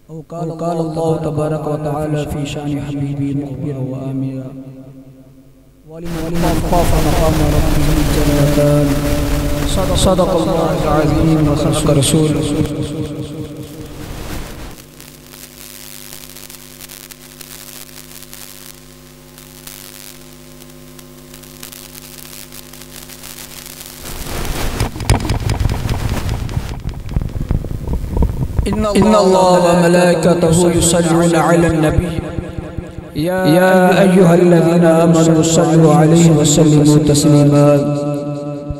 क़ाल अल्लाहु तबारक व तआला फ़ी शान हबीबी मुख़बिरा व आमिरा वलिमन ख़ाफ़ मक़ाम रब्बिही जन्नतान सदक़ल्लाहुल अज़ीम व सदक़ रसूलुहु। इन्नल्लाह व मलाइकतहु युसल्लूना अलन नबी या अय्युहल्लज़ीना आमनू सल्लु अलैहि व सल्लिमू तस्लीमा।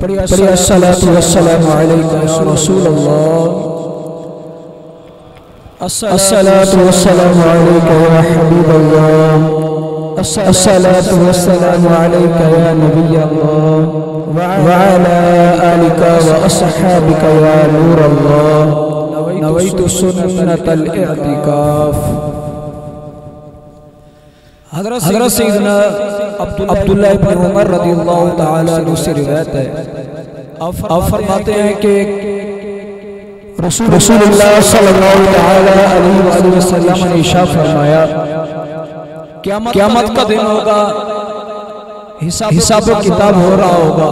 पढ़िए अस्सलातु वस्सलामु अलैका या रसूलल्लाह, अस्सलातु वस्सलामु अलैका या हबीबल्लाह, अस्सलातु वस्सलामु अलैका या नबियल्लाह व अला आलिका व अस्हाबिका या नूरल्लाह। नवैतु सुन्नतल इअ्तिकाफ। हज़रत सैयदना अब्दुल्लाह इब्न उमर रज़ियल्लाहु तआला अन्हु से रिवायत है, आप फरमाते हैं कि रसूलुल्लाह सल्लल्लाहु तआला अलैहि वसल्लम ने इरशाद फरमाया, क़यामत का दिन होगा, हिसाब किताब हो रहा होगा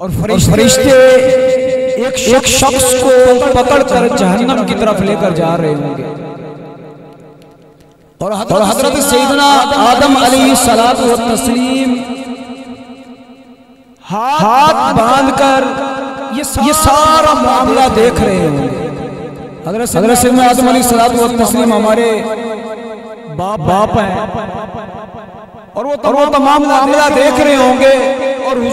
और फरिश्ते एक शख्स को पकड़कर जहन्नम की तरफ लेकर जा रहे होंगे और हज़रत सैयदना आदम अलैहिस्सलातु व तस्लीम हाथ बांधकर ये सारा मामला देख रहे होंगे। हज़रत सैयदना आदम अलैहिस्सलातु व तस्लीम हमारे बाप हैं और वो तमाम मामला देख रहे होंगे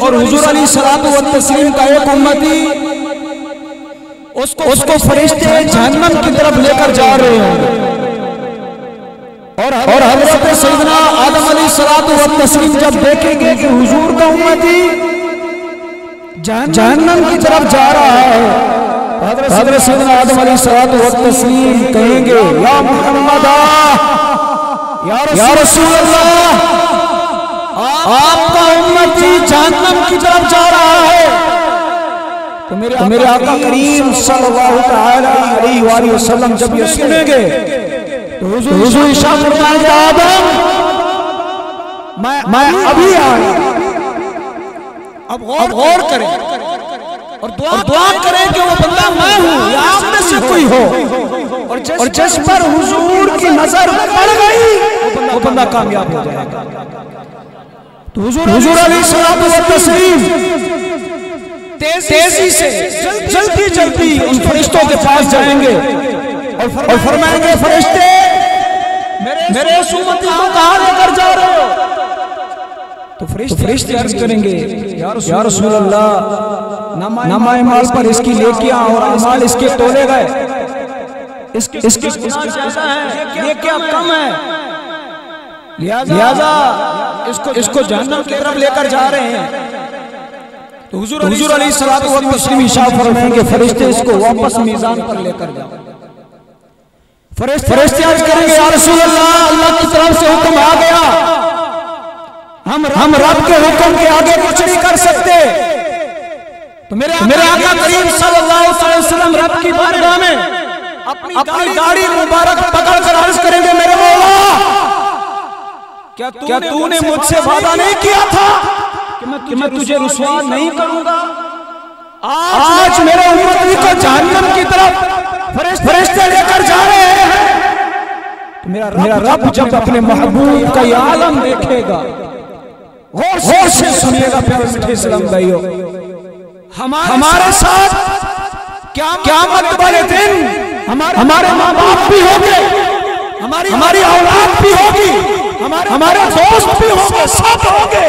और हुजूर अलैहिस्सलातु व तस्लीम का एक उम्मती उसको फरिश्ते जहन्नम की तरफ लेकर जा रहे होंगे और हज़रत सैयदना आदम अलैहिस्सलातु व तस्लीम जब देखेंगे कि हुजूर का उम्मती जहन्नम की तरफ जा रहा है, हज़रत सैयदना आदम अलैहिस्सलातु व तस्लीम कहेंगे, या मुहम्मद, या रसूल अल्लाह, आपका उम्मती जहन्नम की तरफ जा रहा है। तो मेरे आका करीम सल्लल्लाहु तआला अलैहि वसल्लम जब ये सुनेंगे तो हुजूर इरशाद फरमाएंगे, आदम मैं अभी आया। अब गौर करें और दुआ करें कि वो बंदा मैं हूं या आप में से कोई हो और जिस पर हुजूर की नजर पड़ गई वो बंदा कामयाब हो जाएगा। तो हुजूर अलैहिस्सलातु व तस्लीम तेजी से जल्दी उन फरिश्तों के पास जाएंगे और फरमाएंगे, फरिश्ते मेरे इस उम्मती को कहां लेकर जा रहे हो? तो फरिश्ते अर्ज करेंगे, या रसूल अल्लाह, नमाए माल पर इसकी लेकियां और अमाल इसके तोले गए, इसके गुनाह ज्यादा हैं, ये क्या कम है, लिहाजा इसको जहन्नम की तरफ लेकर जा रहे हैं। तो हुजूर अलैहिस्सलातु व तस्लीम इरशाद फरमाएंगे, फरिश्ते इसको वापस मीज़ान पर लेकर जाओ। फरिश्ते अर्ज करेंगे, या रसूल अल्लाह, अल्लाह की तरफ से हुक्म आ गया, हम रब के हुक्म के आगे कुछ नहीं कर सकते। तो मेरे आका करीम सल्लल्लाहु अलैहि वसल्लम रब की बारगाह में अपनी दाढ़ी मुबारक पकड़कर अर्ज करेंगे, मेरे मौला, क्या तूने मुझसे वादा नहीं किया था कि मैं तुझे रुसवा नहीं करूंगा? आज मेरे उम्मती को जहन्नम की तरफ फरिश्ते लेकर जा रहे हैं। तो मेरा रब जब अपने महबूब का ये आलम देखेगा, गौर से सुनिएगा प्यारे मीठे इस्लाम भाइयों, हमारे साथ क़यामत वाले दिन हमारे माँ बाप भी होंगे, हमारी औलाद भी होगी, हमारे दोस्त भी होंगे, सब होंगे,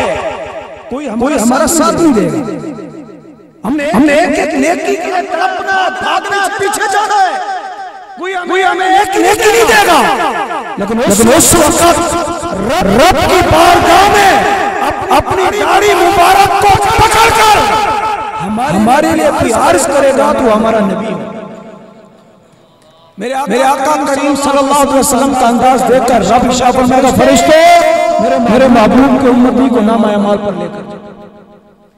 कोई हमारा साथ नहीं देगा। हमने एक नेकी के लिए तड़पना, भागना, पीछे जाना है, कोई हमें एक नेकी नहीं देगा। लेकिन उस वक्त रब की बारगाह में अपनी दाढ़ी मुबारक को पकड़कर हमारे लिए कोई अर्ज करेगा तो हमारा नबी है। मेरे आका करीम सल्लल्लाहु अलैहि वसल्लम का अंदाज देखकर रब इरशाद फरमाएगा, फरिश्ते मेरे महबूब के उम्मती को नामा अमाल पर लेकर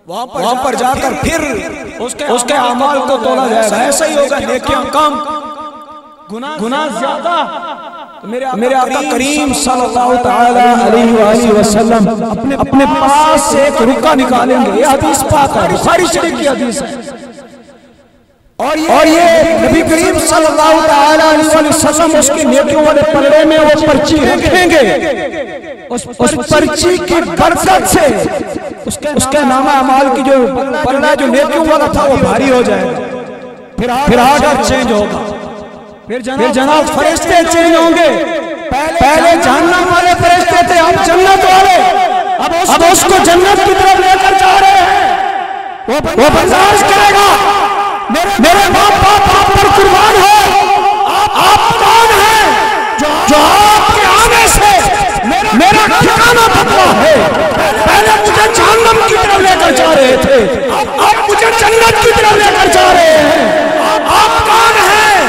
वहां पर जाकर फिर उसके अमाल को तोला जाएगा। ऐसा ही होगा, नेकियां कम गुनाह ज्यादा, तो मेरे आका करीम सल्लल्लाहु तआला अलैहि वसल्लम अपने पास से एक रुका निकालेंगे। ये हदीस पाक है, बुखारी शरीफ की हदीस है। और ये नबी करीम सल्लल्लाहु तआला अलैहि वसल्लम उसके नेकियों वाले पल्ले में वो पर्ची रखेंगे। उस पर्ची की बरकत से उसके नामा अमाल की जो पल्ला जो नेकियों वाला था वो भारी हो जाएगा। फिर आर्डर चेंज होगा, फिर जनाब फरिश्ते चेंज होंगे। पहले जहन्नम वाले फरिश्ते थे, अब जन्नत वाले। अब उसको जन्नत की तरफ लेकर जा रहे हैं। वो बर्दाश्त करेगा। मेरे बाप आप पर कुर्बान हो। आप कौन हैं जो आपके आने से मेरा ठिकाना बदला है? पहले मुझे जहन्नम की तरफ लेकर जा रहे थे, अब मुझे जन्नत की तरफ लेकर जा रहे हैं। आप कौन हैं?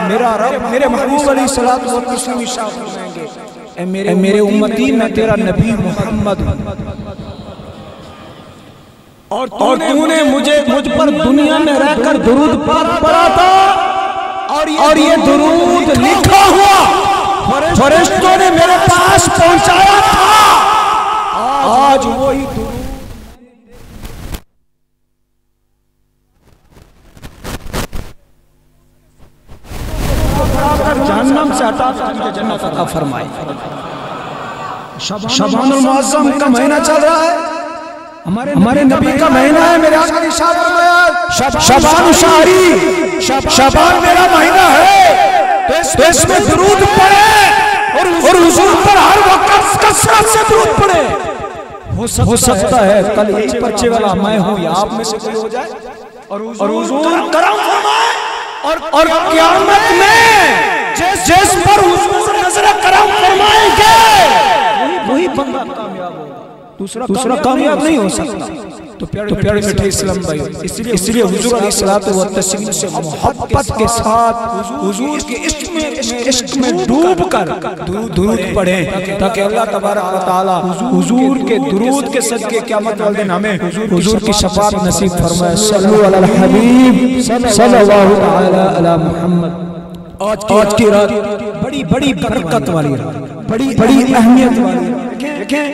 मेरा रब, मेरे महबूब अलैहिस्सलातु वस्सलाम इरशाद फरमाएंगे, मेरे उम्मती मैं तेरा नबी मोहम्मद हूं, और तूने मुझ पर दुनिया में रहकर दुरूद पढ़ा था, और ये दुरूद लिखा हुआ फरिश्तों ने मेरे पास पहुंचाया था। आज वही दुरूद जहन्नम से हटाकर मुझे जन्नत अता फरमाए। शबानुल मुअज़्ज़म का महीना चल रहा है, हमारे नबी का महीना है। मेरे आका ने इरशाद फरमाया, शबान शाहरी, शबान मेरा महीना है, तो इसमें दुरूद पढ़े और हुजूर पर हर वक्त कसरत से दुरूद पढ़े। हो सकता है कल एक पर्चे वाला मैं हूं या आप में से कोई हो जाए, और हुजूर करम फरमाए, और क़यामत में जिस पर हुजूर नजर करम फरमाएंगे वही बंदा कामयाब होगा, दूसरा कामयाब नहीं हो सकता। तो प्यारे मीठे इस्लाम भाई, इसलिए हुजूर अलैहिस्सलातु वस्सलाम से मोहब्बत के साथ हुजूर के इश्क में डूबकर दुरूद पढ़ें, ताकि अल्लाह तबारक व तआला हुजूर के दुरूद के सदके क़यामत वाले दिन हमें हुजूर की शफाअत नसीब फरमाए। सल्लल्लाहु अलल हबीब सल्लल्लाहु तआला अला मुहम्मद। आज की रात बड़ी बरकत वाली रात, बड़ी अहमियत वाली। देखें,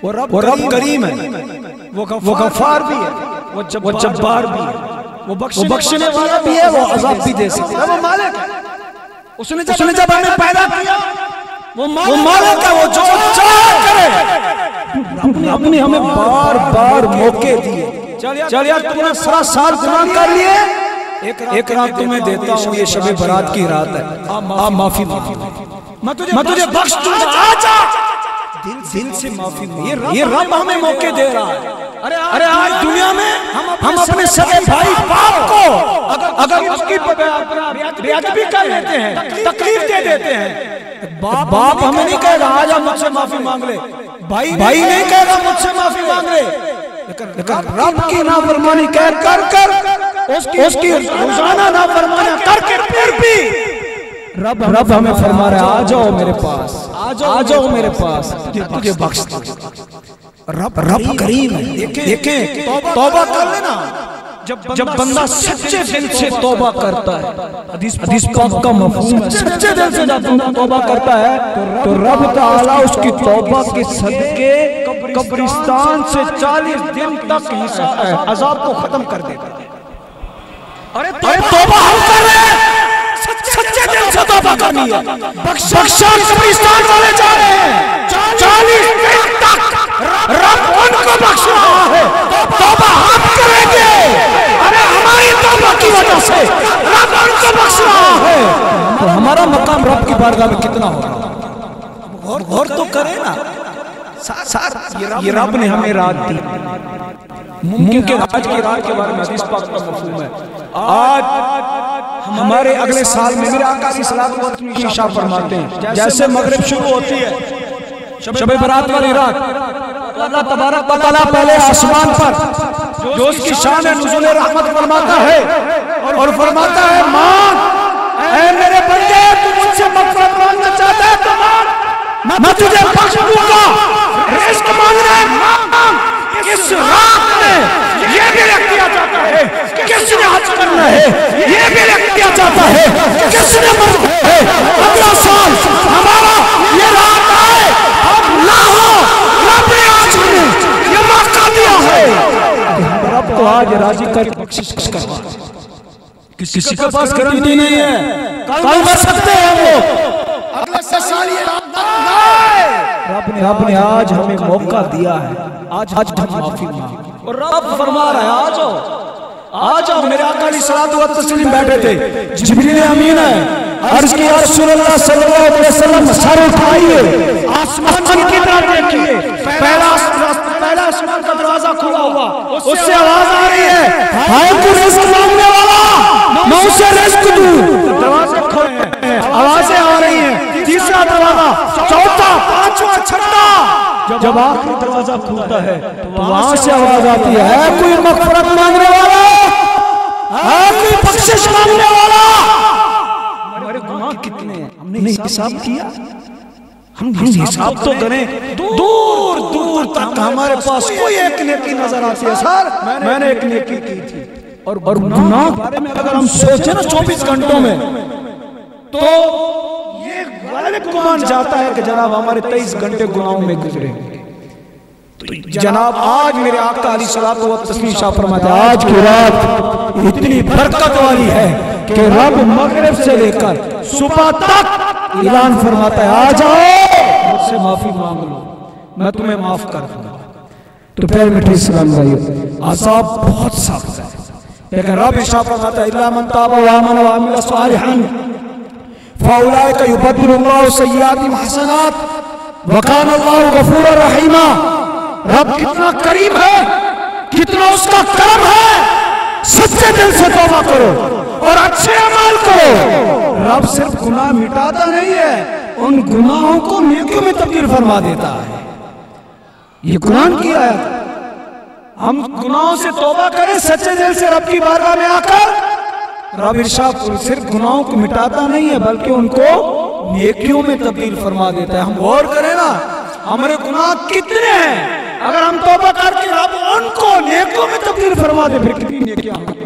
वो रब करीम है, वो गफ्फार भी है, वो जब्बार भी है, वो बख्शने वाला भी है, वो अज़ाब भी दे सकता है। वो मालिक है। उसने जब हमें पैदा किया, वो मालिक है, वो जो चाहे करे। अपने हमें बार मौके दिए। चल यार, तुमने 7 साल गुनाह कर लिए, एक रात तुम्हें देता हूँ, ये शब बरात की रात है, आप माफी मैं तुझे बख्श दूंगा, आजा दिल से माफी। ये रब हमें मौके दे रहा है। अरे आज दुनिया में हम अपने सगे भाई बाप को अगर उसकी बेअदबी कर लेते हैं, तकलीफ दे देते हैं, बाप हमें नहीं कहेगा आजा मुझसे माफी मांग ले, भाई नहीं कहेगा मुझसे माफी मांग ले, लेकिन रब की नाफरमानी कर उसकी रोजाना नाफरमानी करके फिर भी रब हमें फरमा रहा है, आ जाओ मेरे पास, आ जाओ मेरे पास, तुझे बख्श रब करीम है। देखें, तौबा कर लेना। जब बंदा सच्चे दिल से तौबा करता है, हदीस पाक का मफहूम है, सच्चे दिल से जब बंदा तौबा करता है तो रब ताला उसकी तौबा के सदके कब्रिस्तान से 40 दिन तक अज़ाब को खत्म कर देगा। अरे तौबा हम कर रहे हैं, सच्चे दिल से तौबा करनी है। बख्शा कब्रिस्तान वाले जा रहे हैं, 40 दिन तक रब उनको बख्श रहा है। तौबा हम करेंगे, अरे हमारी तौबा की वजह से रब उनको बख्श रहा है। तो हमारा मकाम रब की बारगाह में कितना होगा? गौर तो करें ना। ये रब ने हमें रात दी, मुमकिन आज की रात के बारे में हदीस पाक का मफहूम है। आज हमारे अगले साल में मेरे आका सल्लल्लाहु अलैहि वसल्लम इरशाद फरमाते हैं, जैसे मगरिब शुरू होती है, शब बरात वाली रात, अल्लाह तबारक व तआला पहले आसमान पर जो उसकी शान है नुज़ूल रहमत फरमाता है और फरमाता है, मांग ऐ मेरे बंदे, तू मुझसे मग़फ़िरत मांगना चाहता है तो मांग, मैं तुझे बख्श दूंगा। रिज़्क़ मांगना है, मांग। किस रात में ये भी लिख दिया जाता है किसने हज करना है, ये भी लिख दिया जाता है किसने आकर बख्शिश करवा। किसी के पास गारंटी नहीं है, कल मर सकते हैं वो, अगले साल ये रब ने आज हमें मौका दिया है, आज हम माफी मांगे। और रब फरमा रहा है आ जाओ मेरे आका अलैहिस्सलातु व तस्लीम बैठे थे, जिब्रील अमीन है, अर्ज किया या रसूलल्लाह सल्लल्लाहु अलैहि वसल्लम सर उठाइए, आसमान की तरफ देखिए, पहला आसमान का दरवाजा खुला हुआ, उससे आवाज आ रही है, हाय तू रिज़्क मांगने वाला, मैं उसे रिज़्क दूं। दरवाजे खुले हैं, आवाजें आ रही हैं, तीसरा दरवाजा, चौथा, पांचवा, छठा, जब आखिरी दरवाजा खुलता है तो वहां से आवाज आती है, कोई मग़फ़िरत मांगने वाला, कोई बख्शिश मांगने वाला। हमारे गुनाह कितने हैं हमने हिसाब किया? हम हिसाब तो करें, दूर दूर तक हमारे पास कोई एक नेकी नजर आती है, सर मैंने एक नेकी की थी। और गुनाह के बारे में अगर हम सोचे ना 24 घंटों में, तो ये गालिब गुमान जाता है कि जनाब हमारे 23 घंटे गुनाहों में गुजरे। तो जनाब आज मेरे आका अलैहिस्सलातु व तस्लीम शाह फरमाते हैं, आज की रात इतनी बरकत वाली है कि रब मगरिब से लेकर सुबह तक ऐलान फरमाता है, आ जाओ मुझसे माफी मांग लो, मैं तुम्हें माफ कर दूंगा। तो फिर मीठे इस्लाम भाइयों, अज़ाब बहुत सख्त है, लेकिन रब इरशाद फरमाता है, इल्ला मन ताबा व आमन व अमिल सालिहन फउलाइका युबद्दिलुल्लाहु सय्यिआतिहिम हसनात व काना अल्लाहु गफूरर रहीमा। रब कितना करीम है, कितना उसका करम है। सच्चे दिल से तौबा करो और अच्छे अमल करो। रब सिर्फ गुनाह मिटाता नहीं है, उन गुनाहों को नेकियों में तब्दील फरमा देता है। ये कुरान की आयत, हम गुनाहों से तौबा करें सच्चे दिल से रब की बारगाह में आकर, रब इरशाद सिर्फ गुनाहों को मिटाता नहीं है बल्कि उनको नेकियों में तब्दील फरमा देता है। हम गौर करें ना, हमारे गुनाह कितने हैं, अगर हम तौबा करके रब उनको नेकियों में तब्दील फरमा दे, फिर कितनी नेकियां होंगी।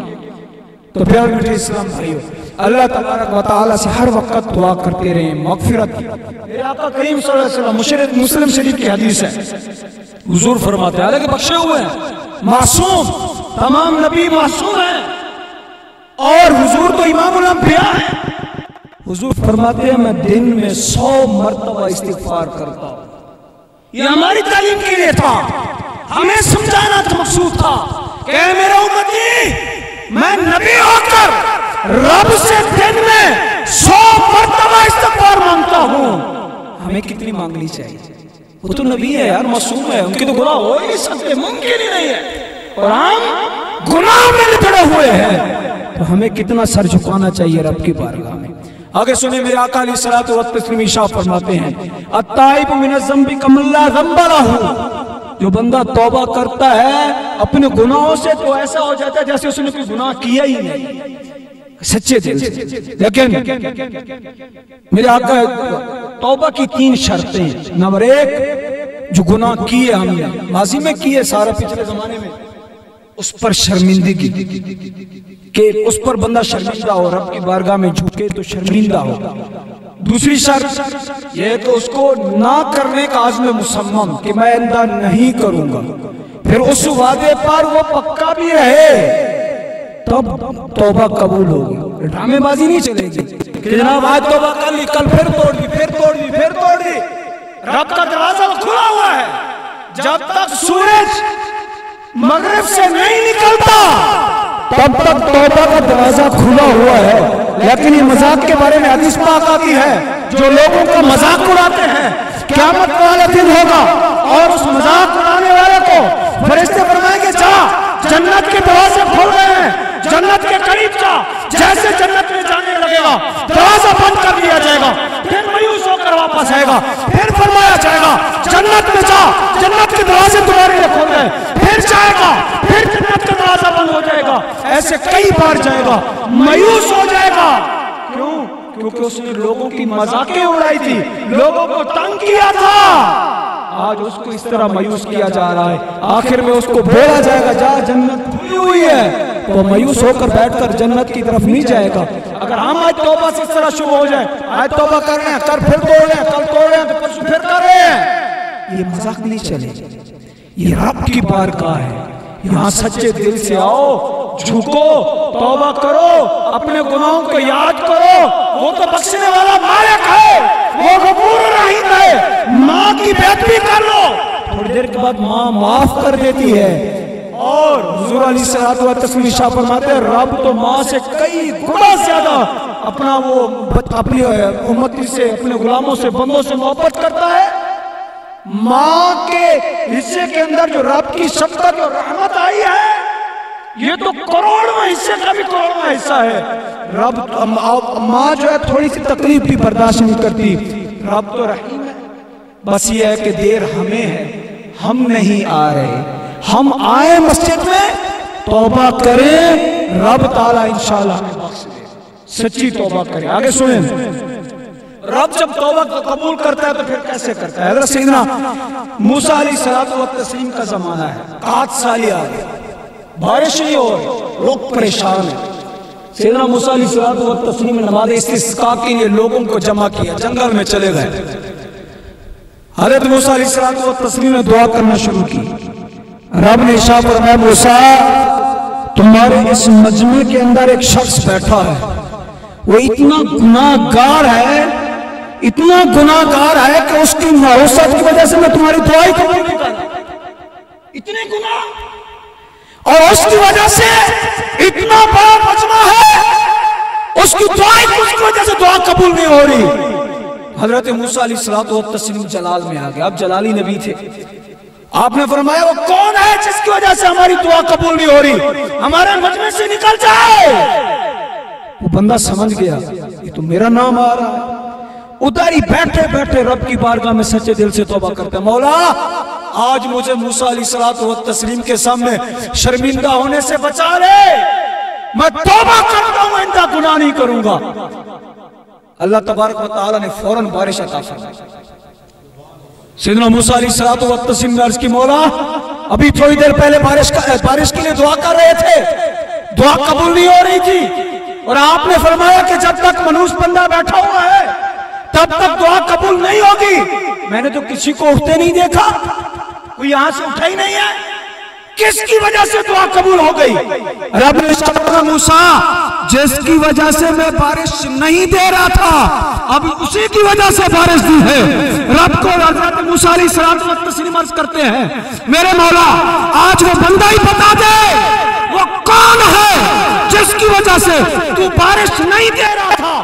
तो प्यारे मीठे इस्लाम भाइयों, अल्लाह तबारक व तआला से हर वक्त दुआ करते रहे मगफिरत की। मेरे आका करीम सल्लल्लाहु अलैहि वसल्लम, मुस्लिम शरीफ की हदीस है, हुजूर फरमाते हैं, हालांकि बख्शे हुए हैं, मासूम, तमाम नबी मासूम हैं और हुजूर तो इमामुल अंबिया हैं। हुजूर फरमाते हैं, मैं दिन में 100 मरतबा इस्तिगफार करता हूं। ये हमारी तालीम के लिए था, हमें समझाना मकसूद था कि मेरे उम्मती, मैं नबी होकर रब से दिन में 100 मरतबा इस्तिगफार मांगता हूं। हमें कितनी मांगनी चाहिए? वो तो नबी है यार, मासूम है, उनके तो गुनाह हो ही नहीं सकते, मुमकिन ही नहीं है, और हम गुनाह में लिपटे हुए हैं। तो हमें कितना सर झुकाना चाहिए रब की बारगाह में। आगे सुने, मेरे आका अलैहिस्सलातु व तस्लीम इरशाद फरमाते हैं, अत्ताइबु मिनज़्ज़म्बि कमल्ला ज़म्ब लहू। जो बंदा तौबा करता है अपने गुनाहों से तो ऐसा हो जाता है जैसे उसने कोई गुनाह किया ही नहीं, सच्चे दिल से। लेकिन मेरे आका तौबा की 3 शर्तें हैं। नंबर 1, जो गुनाह किए हमने माजी में किए, सारा पिछले जमाने में, उस पर शर्मिंदगी, कि उस पर बंदा शर्मिंदा हो, रब की बारगाह में झुके तो शर्मिंदा हो। दूसरी शर्त यह कि उसको ना करने का आज़्म मुसम्मम, कि मैं आइंदा नहीं करूंगा, फिर उस वादे पर वो पक्का भी रहे, तब तौबा कबूल होगी। ड्रामेबाजी नहीं चलेगी कि जनाब आज तौबा कर ली, कल फिर तोड़ दी, फिर तोड़ दी, फिर तोड़ दी। रब का दरवाजा खुला हुआ है, जब तक सूरज मगरिब से नहीं निकलता तब तक तौबा का दरवाजा खुला हुआ है। लेकिन ये मजाक के बारे में हदीस पाक आती है, जो लोगों का मजाक उड़ाते हैं, क़यामत वाला दिन होगा और उस मजाक उड़ाने वाले को फरिश्ते फरमाएंगे, जा जन्नत के दरवाजे खोल गए हैं, जन्नत के करीब जा। जैसे जन्नत में जाने लगेगा दरवाजा बंद कर दिया जाएगा, फिर मायूस होकर वापस आएगा, फिर फरमाया जाएगा जन्नत में जा, जन्नत के दरवाजे तुम्हारे लिए खोल गए, फिर जाएगा, फिर जन्नत का दरवाजा बंद हो जाएगा, ऐसे कई बार जाएगा, मायूस हो जाएगा। क्यों? क्योंकि उसने लोगों की मजाकें उड़ाई थी, लोगों को तंग किया था। आज उसको इस तरह मायूस किया जा रहा है, आखिर में उसको बोला जाएगा जा जन्नत खुली हुई है, तो मायूस होकर बैठकर जन्नत की तरफ नहीं जाएगा। अगर हम आज तौबा से इस तरह शुरू हो जाए, आज तौबा कर रहे हैं, कल फिर तोड़ रहे हैं, कल तोड़ रहे हैं, तो परसों फिर कर रहे हैं, ये मजाक नहीं चलेगा। ये रब की बारगाह है, यहाँ सच्चे दिल से आओ, झुको, तौबा करो, अपने गुनाहों को याद करो। वो तो बख्शने वाला मालिक है, वो गफूर रहीम है। माँ की बेदबी कर लो, थोड़ी देर के बाद माँ माफ कर देती है। और हुजूर अलैहिस्सलातु व तस्लीम शाह फरमाते हैं, रब तो माँ से कई गुना ज्यादा अपना वो अपनी उम्मती से, अपने गुलामों से, बंदों से मोहब्बत करता है। माँ के हिस्से के अंदर जो रब की शफ़क़त और रहमत आई है, ये तो करोड़वां हिस्से का भी करोड़वां हिस्सा है। रब माँ जो है थोड़ी सी तकलीफ भी बर्दाश्त नहीं करती। रब तो रहीम है, बस ये है कि देर हमें है, हम नहीं आ रहे। हम आए मस्जिद में, तौबा करें, रब ताला इंशाअल्लाह हमें बख्श दे। सच्ची तौबा करें। आगे सुने, रब जब तौबा को कबूल करता है तो फिर कैसे करता है? हज़रत सैयदना मूसा अलैहिस्सलातु व तस्लीम का जमाना है, 8 साल आ गए, बारिश नहीं हो रही, लोग परेशान हैं। सैयदना मूसा अलैहिस्सलातु व तस्लीम ने नमाज़ इस्तिस्का के लिए लोगों को जमा किया, जंगल में चले गए। हज़रत मूसा अलैहिस्सलातु व तस्लीम ने दुआ करना शुरू की। रब ने इरशाद फरमाया, मूसा तुम्हारे इस मजमे के अंदर एक शख्स बैठा है, वो इतना गुनाहगार है, इतना गुनाहगार है कि उसकी मारूसत की वजह से मैं तुम्हारी दुआ ही कबूल नहीं कर रहा। इतने गुनाह, और उसकी वजह से इतना बड़ा मजमा है, उसकी वजह से दुआ कबूल नहीं हो रही। हजरत मूसा अलैहिस्सलातु व तस्लीम जलाल में आ गए। आप जलाली नबी थे। आपने फरमाया, वो कौन है जिसकी वजह से हमारी दुआ कबूल नहीं हो रही? हमारे मजमे से निकल जाए। वो बंदा समझ गया, ये तो मेरा नाम आ रहा है। उधर ही बैठे बैठे रब की बारगाह में सच्चे दिल से तौबा करते, मौला आज मुझे मूसा अलैहिस्सलातु व तस्लीम के सामने शर्मिंदा होने से बचा ले। मैं तौबा करता हूं, इनका गुनाह नहीं करूंगा। अल्लाह तबारक व तआला ने फौरन बारिश अता फरमाई। सैयदना मूसा अलैहिस्सलातु व तस्लीम ने अर्ज की, मौला अभी थोड़ी देर पहले बारिश के लिए दुआ कर रहे थे, दुआ कबूल नहीं हो रही थी, और आपने फरमाया कि जब तक मनुष्य बंदा बैठा हुआ है तब तक दुआ कबूल नहीं होगी। मैंने तो किसी को उठते नहीं देखा, कोई यहां से उठा ही नहीं है, किसकी वजह से दुआ कबूल हो गई? रब ने कहा, मूसा जिसकी वजह से मैं बारिश नहीं दे रहा था, अब उसी की वजह से बारिश दी है। रब को हज़रत मूसा अलैहिस्सलातु व तस्लीम अर्ज करते हैं, मेरे मौला आज वो बंदा ही बता दे, वो कौन है जिसकी वजह से तू बारिश नहीं दे रहा था,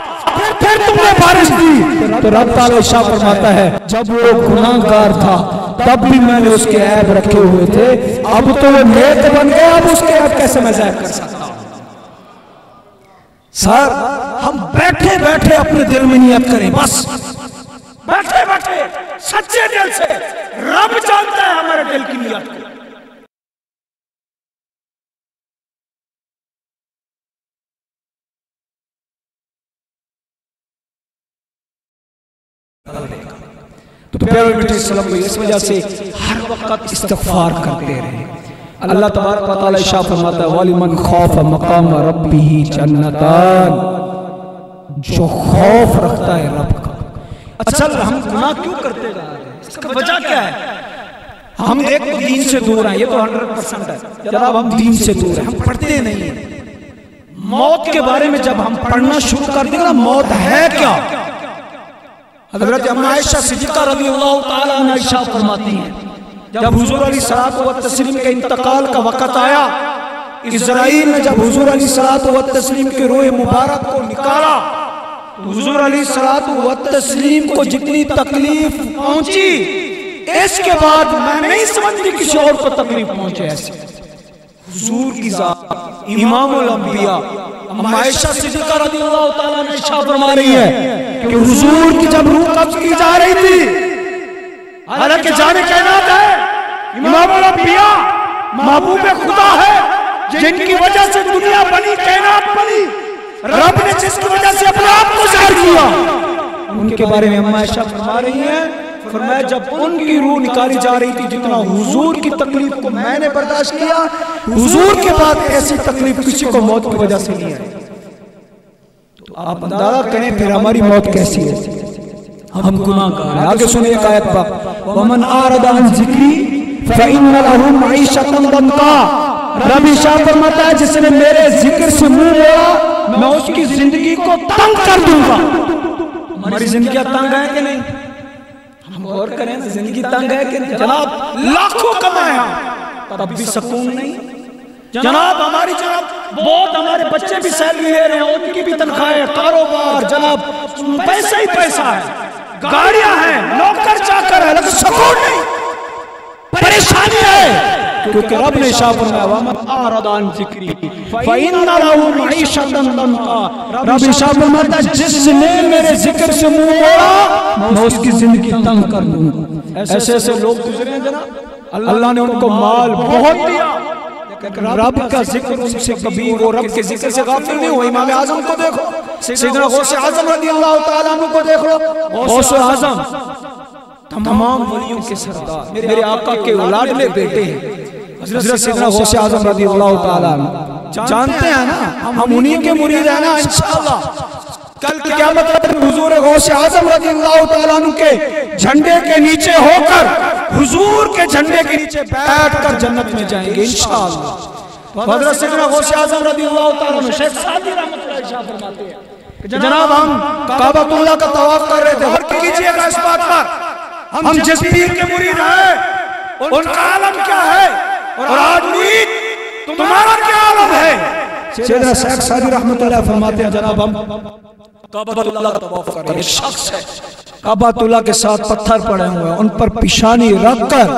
फिर तुमने बारिश दी। तो रब ताला इरशाद फरमाता है, जब वो गुनाहगार था तब भी मैंने उसके ऐब रखे हुए थे, अब तो वो नेक बन गया, अब उसके ऐब कैसे मैं ज़ाहिर कर सकता हूं? सर हम बैठे बैठे अपने दिल में नियत करें, बस बैठे बैठे सच्चे दिल से। रब जानता है हमारे दिल की नियत को। तो प्यारे बेटे सलाम, इस वजह से हर वक्त इस्तिग़फ़ार करते रहे। अल्लाह तबारक व तआला इरशाद फरमाता है, वलिमन खौफ मकाम रब्बिही जन्नतान, जो खौफ रखता है रब का। अच्छा हम गुनाह क्यों करते जा रहे हैं, इसका वजह क्या है? हम एक तो दीन से दूर हैं, ये तो 100% है। जनाब हम दीन से दूर हैं, हम पढ़ते नहीं हैं। मौत के बारे में जब हम पढ़ना शुरू कर देंगे ना, मौत है क्या, हज़रत अम्मा आयशा सिद्दीक़ा रज़ियल्लाहु ताला अन्हा इरशाद फरमाती हैं, जब हुजूर अलैहिस्सलातु व तस्लीम के इंतकाल का वक़्त आया, इज़राइल ने जब हुजूर अलैहिस्सलातु व तस्लीम के रूह मुबारक को निकाला, तो हुजूर अलैहिस्सलातु व तस्लीम को जितनी तकलीफ पहुंची, इसके बाद मैं नहीं समझती किसी और को तकलीफ पहुंचे ऐसे। हुजूर की ज़ात इमामुल अंबिया अम्मा आयशा सिद्दीक़ा रज़ियल्लाहु ताला अन्हा इरशाद फरमा रही है कि हुजूर की जब रूह कब्ज़ की जा रही थी, हालांकि जाने कायनात है, इमामुल अंबिया महबूब खुदा है, जिनकी वजह से दुनिया बनी, कायनात बनी, रब ने जिसकी वजह से अपने आप को ज़ाहिर किया, उनके बारे में अम्मा आयशा फरमा रही है, फरमाया जब उनकी रूह निकाली जा रही थी, जितना हुजूर की तकलीफ को मैंने बर्दाश्त किया, हुजूर के बाद ऐसी तकलीफ किसी को मौत की वजह से नहीं आई। तो आप अंदाजा करें फिर हमारी मौत कैसी है, हम गुनाहगार हैं। आगे सुनिए आयत पर, वमन आरदा अन ज़िक्री फ़इन्न लहू मईशतन दंका, रब इरशाद फरमाता है जिसने मेरे जिक्र से मुंह मोड़ा मैं उसकी जिंदगी को तंग कर दूंगा। हमारी जिंदगी तंग है कि नहीं? हम गौर करें ना, जिंदगी तंग है कि नहीं? जनाब लाखों कमाया तब भी सुकून नहीं। जनाब हमारी बहुत हमारे बच्चे भी सैलरी ले रहे हैं, उनकी भी तनख्वाहें, कारोबार, जनाब पैसा ही पैसा है, गाड़ियां हैं, नौकर चाकर है, लेकिन सुकून नहीं, परेशानी है। क्योंकि रब ने इरशाद फरमाया वमन आरदा अन ज़िक्री फ़इन्ना लहू मईशतन दंका। रब इरशाद फरमाता है जिसने मेरे जिक्र से मुंह मोड़ा मैं उसकी जिंदगी तंग कर दूंगा। ऐसे ऐसे लोग गुजरे हैं जनाब, अल्लाह ने उनको माल बहुत दिया, रब का जिक्र उनसे कभी वो रब के जिक्र से गाफिल नहीं हुए। इमाम आजम को देखो, सैयदना गौसे आजम रज़ियल्लाहु ताला अन्हु को देख लो। गौसे आजम तमाम वलियों के सरदार, मेरे आका के लाडले बेटे हैं हज़रत सैयदना गौसे आजम रज़ियल्लाहु ताला अन्हु। जानते हैं ना हम उन्हीं के मुरीद हैं ना इंशाअल्लाह। कल क़यामत में हुजूर गौसे आजम रज़ियल्लाहु ताला अन्हु के झंडे के नीचे होकर, हुजूर के झंडे के नीचे बैठकर जन्नत में जाएंगे इंशाअल्लाह। हज़रत सैयदना गौसे आजम रज़ियल्लाहु ताला अन्हु शेख सादी रहमतुल्लाह अलैहि फरमाते हैं कि जनाब हम काबतुल्लाह का तवाफ कर रहे थे, गौर कीजिएगा इस बात पर, हम जिस पीर के मुरीद हैं उनका आलम क्या है और आज मुरीद तुम्हारा क्या आलम है। सैयदना शेख सादी रहमतुल्लाह फरमाते हैं जनाब हम काबतुल्लाह का तवाफ कर रहे हैं, शख्स है काबतुल्लाह के साथ पत्थर पड़े हुए हैं, उन पर पिशानी रखकर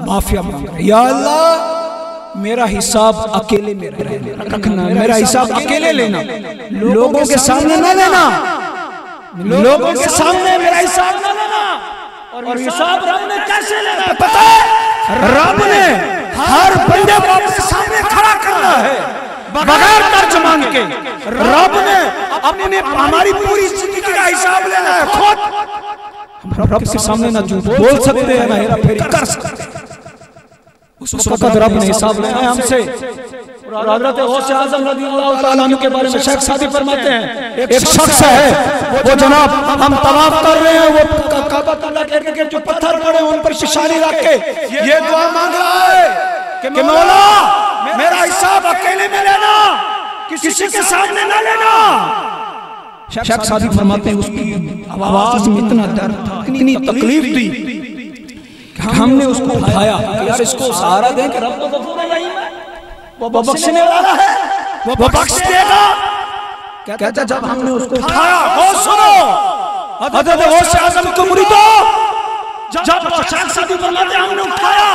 माफिया मांग रहे, या अल्लाह मेरा हिसाब अकेले में रखना, मेरा हिसाब अकेले लेना, लोगों के सामने न लेना, लोगों के सामने मेरा हिसाब न लेना। और हिसाब रब ने कैसे लेना है पता है? रब ने हर बंदे को अपने सामने खड़ा करना है बगैर तर्जुमान के। रब ने अपने हमारी पूरी जिंदगी का हिसाब लेना है खुद। रब के सामने ना झूठ बोल सकते हैं ना हेरा फेरी कर सकते हैं। उस वक्त रब ने हिसाब लेना है हमसे। और हज़रत गौसे आज़म रज़ियल्लाहु ताला अन्हु के बारे में शेख सादी फरमाते हैं एक शख्स है वो जनाब हम तवाफ कर रहे हैं, वो काबतुल्लाह के जो पत्थर पड़े उन पर पिशानी रख के ये दुआ मांग रहा है कि मौला मेरा हिसाब अकेले में लेना, किसी के सामने न लेना। शेख सादी फरमाते हैं उसकी आवाज में इतना दर्द था, इतनी तकलीफ थी कि हमने उसको उठाया, यार इसको सहारा दें कि रब तो गफूर रहीम है, वो बख्शने वाला है, वो बख्श देगा। कहता जब हमने उसको उठाया, और सुनो हज़रत गौसे आज़म को मुरीदों, जब शेख सादी फरमाते हैं हमने उठाया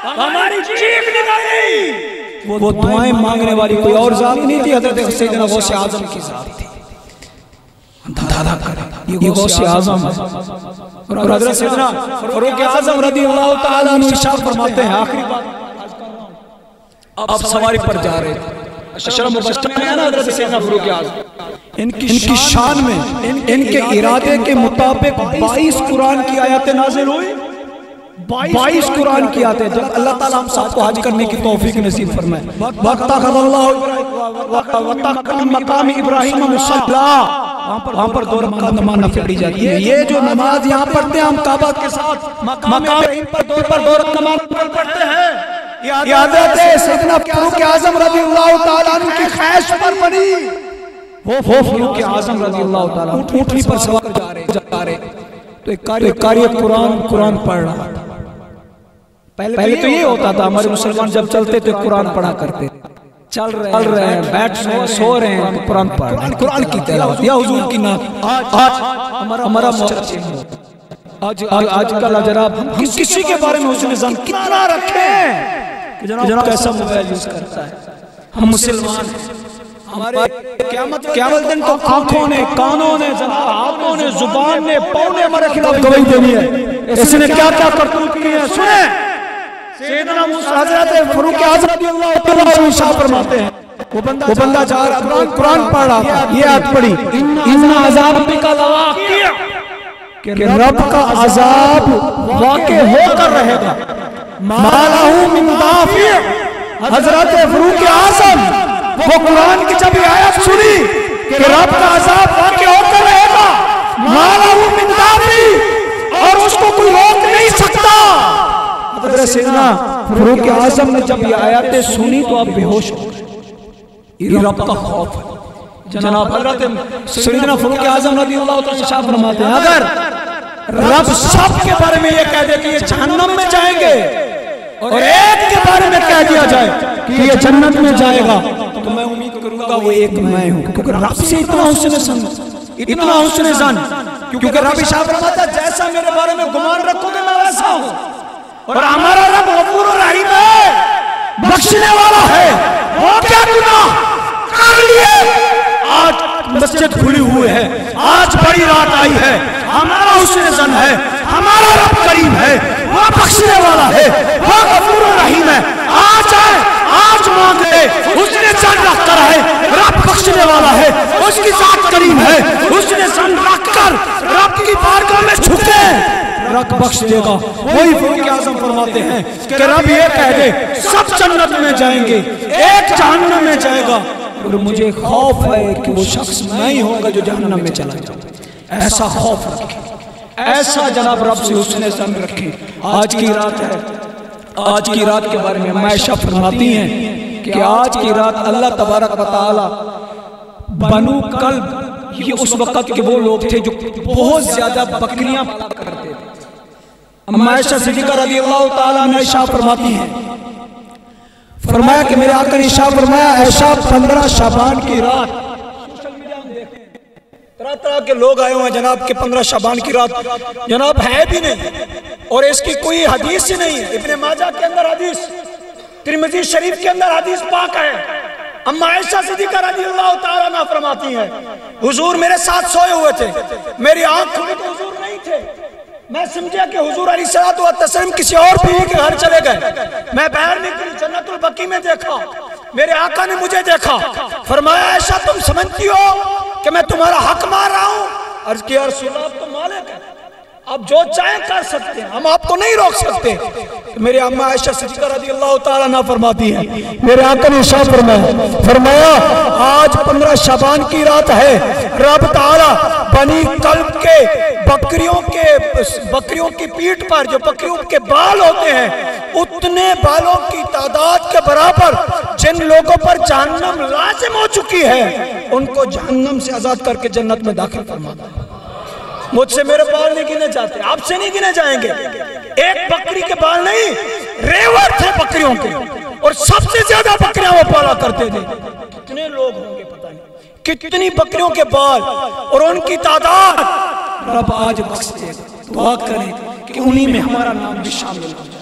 हमारी चीख निकली। वो दुआएं मांगने वाली कोई और जात नहीं थी, हज़रत सैयदना गौसे आज़म की जात थी। दादा करे ये गौसे आज़म है। और हज़रत सैयदना फारूक आज़म रज़ियल्लाहु ताला अन्हु इरशाद फरमाते हैं आखिरी बात, अब सवारी पर जा रहे थे, अशरम मुबश्शिर में ना हज़रत सैयदना फारूक आज़म, इनकी शान में इनके इरादे के मुताबिक 22 कुरान की आयतें नाज़िल हुई, 22 कुरान की आयतें। जब अल्लाह ताला हम सबको हज करने की तौफीक नसीब फरमाए। मकाम इब्राहिम मुसल्ला, वहाँ पर 2 रकात नमाज पढ़ी जाती है। ये जो नमाज यहाँ पढ़ते हैं हम काबा के साथ मकाम इब्राहिम पर 2 रकात नमाज पढ़ते हैं, ये हज़रत सैयदना फारूक आज़म रज़ियल्लाहु ताला अन्हु की ख्वाहिश पर बनी। वो फारूक आज़म रज़ियल्लाहु ताला ऊँटनी पर सवार जा रहे तो एक कारी कुरान पढ़ रहा था। पहले तो ये होता था हमारे मुसलमान जब चलते तो कुरान पढ़ा करते, चल रहे हैं बैठ रहे हैं सो रहे हैं तो कुरान पढ़ रहे हैं, कुरान की तिलावत या हुजूर की नात। आज हमारा आजकल जनाब किसी के बारे में उसने जान कितना रखे जनाब कैसा मोबाइल यूज करता है। हम मुसलमान हमारे क़यामत दिन तो आंखों ने, कानों ने, जनाब हाथों ने, जुबान ने, पाँव ने हमारे खिलाफ गवाही देनी है। इसने क्या क्या करतूत की है सुने। सैयदना हज़रत फारूक आज़म रज़ियल्लाहु ताला अन्हु इरशाद फरमाते हैं वो बंदा जा रहा कुरान पढ़ रहा था, ये आयत पढ़ी इन्ना अज़ाब रब्बिका लवाक़िअ, कि रब का अज़ाब वाक़े होकर रहेगा, मा लहू मिन दाफ़िअ। हज़रत फारूक आज़म वो कुरान की जब आयत सुनी कि रब का अज़ाब वाक़े होकर रहेगा, मा लहू मिन दाफ़िअ, और उसको कोई रोक नहीं सकता। हज़रत सैयदना फारूक आजम ने जब ये आयतें सुनी तो आप बेहोश हो गए। ये रब का खौफ है। जनाब हजरत सैयदना फारूक आजम रज़ियल्लाहु तआला फरमाते हैं, अगर रब सब के बारे में ये कह दे कि ये जहन्नम में जाएंगे और एक के बारे में कह दिया जाए कि ये जन्नत में जाएगा, तो मैं उम्मीद करूंगा वो एक मैं हूं, क्योंकि रब से इतना हुस्न ज़न, इतना हुस्न ज़न, क्योंकि रब इरशाद फरमाता है जैसा मेरे बारे में गुमान रखोगे मैं वैसा हूं। और हमारा रब गफूर रहीम है, बख्शने वाला है। वो क्या गुनाह कर लिए, आज मस्जिद खुली हुई है, आज बड़ी रात आई है, हमारा हुस्न ज़न है, हमारा रब करीम है, वो बख्शने वाला है, वो गफूर रहीम है। आज आए, आज मांग ले, उसने ज़न रख कर है, रब बख्शने वाला है, उसकी जात करीम है, उसने ज़न रख कर रब की बारगाह में झुके, रब बख्श देगा। वही फारूक आज़म फरमाते हैं कि रब ये कह दे सब जन्नत में जाएंगे, एक जहन्नम में जाएगा, और मुझे खौफ है कि वो शख्स मैं ही होगा जो जहन्नम में चला जाए। ऐसा खौफ रखे, ऐसा जनाब रब से हुस्न ज़न रखे। आज की रात है, आज की रात के बारे में आयशा फरमाती हैं कि आज की रात अल्लाह तबारक व तआला बनु कल्ब, ये उस वक्त के वो लोग थे जो बहुत ज्यादा बकरियां पाला करते थे। आयशा सिद्दीक़ा रज़ियल्लाहु तआला अन्हा इरशाद फरमाती हैं, फरमाया कि मेरे आका ने इरशाद फरमाया, ऐसा 15 शाबान की रात, सोशल मीडिया में देखते हैं तरह तरह के लोग आए हुए हैं जनाब के 15 शाबान की रात जनाब है भी नहीं, और इसकी कोई हदीस ही नहीं है। इब्ने माजा के अंदर हदीस, तिरमिज़ी शरीफ के अंदर हदीस पाक है। अम्मा आयशा सिद्दीक़ा रज़ियल्लाहु तआला अन्हा फरमाती हैं, हुजूर मेरे साथ सोए हुए थे, मेरी आंख खुली तो हुजूर नहीं थे, मैं समझा कि हुजूर अलैहिस्सलातु वस्सलाम किसी और बीवी के घर चले गए। मैं बाहर निकली, जन्नतुल बकी में देखा, मेरे आका ने मुझे देखा, फरमाया आयशा तुम समझती हो कि मैं तुम्हारा हक मार रहा हूं? अर्ज़ किया रसूलल्लाह आप तो मालिक हैं, आप जो चाहे कर सकते हैं, हम आपको नहीं रोक सकते। तो मेरे अम्मा आयशा सिद्दीक़ा रज़ियल्लाहु तआला अन्हा फरमाती है, मेरे आका ने इरशाद फरमाया आज 15 शाबान की रात है, रब ताला बनी कल्ब के बकरियों की पीठ पर जो बकरियों के बाल होते हैं, उतने बालों की तादाद के बराबर जिन लोगों पर जहन्नम लाज़िम हो चुकी है, उनको जहन्नम से आजाद करके जन्नत में दाखिल फरमाता है। मुझसे मेरे बाल नहीं गिने जाते, आपसे नहीं गिने जाएंगे। एक बकरी के बाल नहीं, रेवड़ थे बकरियों के, और सबसे ज्यादा बकरियां वो पाला करते थे। कितने लोग होंगे पता नहीं, कितनी बकरियों के बाल और उनकी तादाद रब आज बख्श देगा। दुआ करें कि उन्हीं में हमारा नाम भी शामिल हो जाए।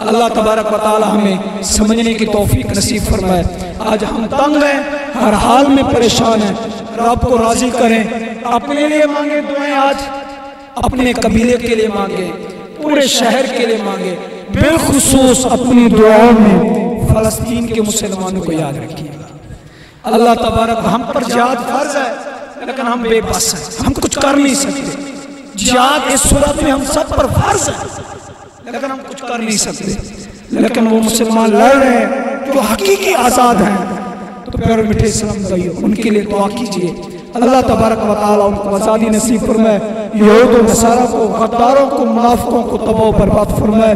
अल्लाह तबारक व तआला हमें समझने की तौफीक नसीब फरमाए। आज हम तंग हैं, हर हाल में परेशान हैं, रब को राजी करें। अपने लिए मांगे दुआएं, आज अपने कबीले के लिए मांगे, पूरे शहर के लिए मांगे, बिलखुसूस अपनी दुआओं में फलस्तीन के मुसलमानों को याद रखिएगा। अल्लाह तबारक, हम पर जिहाद फर्ज है लेकिन हम बेबस हैं, हम कुछ कर नहीं सकते। जिहाद इस सूरत में हम सब पर फर्ज है लेकिन हम कुछ कर नहीं सकते। लेकिन वो मुसलमान लड़ रहे हैं जो हकीकी आज़ाद हैं, तो प्यारे मीठे इस्लाम भाइयों, उनके लिए दुआ कीजिए। अल्लाह तबारक व तआला उनको आज़ादी नसीब फरमाए, यहूद व नसारा को, गद्दारों को, मुनाफिकों को तबाह बर्बाद फरमाए।